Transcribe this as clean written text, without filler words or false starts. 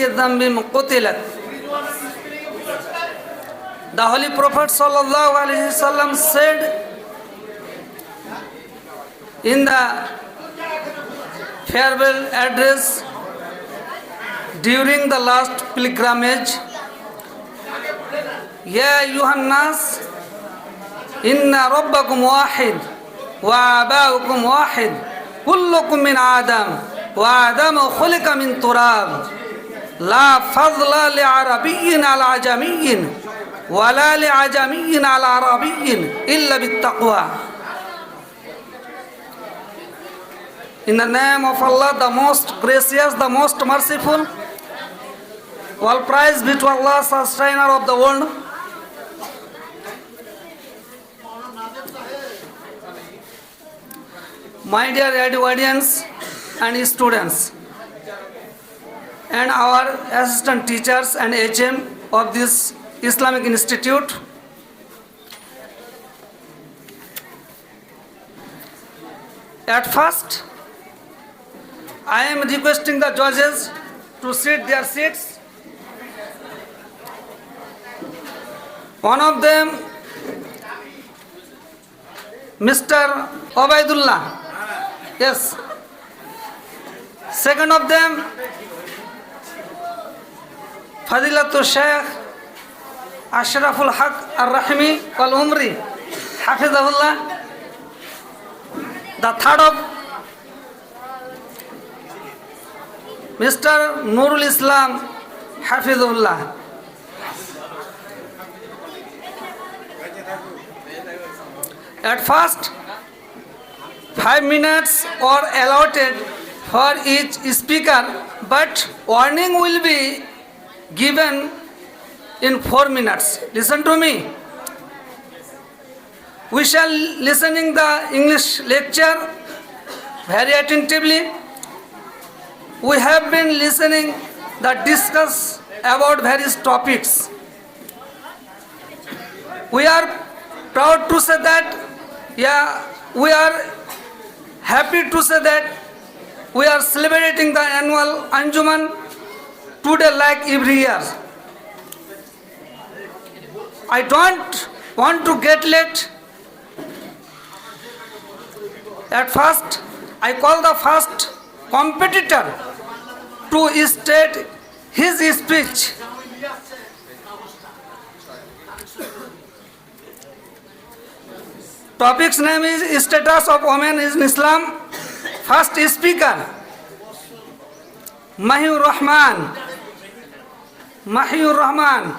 أي ذنب قتلت. The Holy Prophet sallallahu alaihi wasallam said in the farewell address during the last pilgrimage, Ya ayyuhan nas, inna rabbakum wahid wa abaukum wahid, kullukum min Adam wa Adamu khuliqa min turab, la fadla li arabiyyin ala ajamiyyin wa la li ajamiyyin ala arabiyyin illa bit taqwa. In the name of Allah, the most gracious, the most merciful, all praise be to Allah, sustainer of the world. My dear audience and students, and our assistant teachers and HM of this Islamic Institute, at first, I am requesting the judges to sit their seats. One of them, Mr. Obaidullah. Yes. Second of them, Fadilatul Shaykh Ashraful Haq Ar-Rahimi Wal-Umri Hafizahullah. The third of Mr. Nurul Islam Hafizullah. At first, 5 minutes are allotted for each speaker, but warning will be given in 4 minutes. Listen to me. We shall listening the English lecture very attentively. We have been listening the discuss about various topics. We are proud to say that, we are happy to say that we are celebrating the annual Anjuman today like every year. I don't want to get late. At first, I call the first competitor to state his speech. Topic's name is Status of Women in Islam. First speaker, Mahiur Rahman.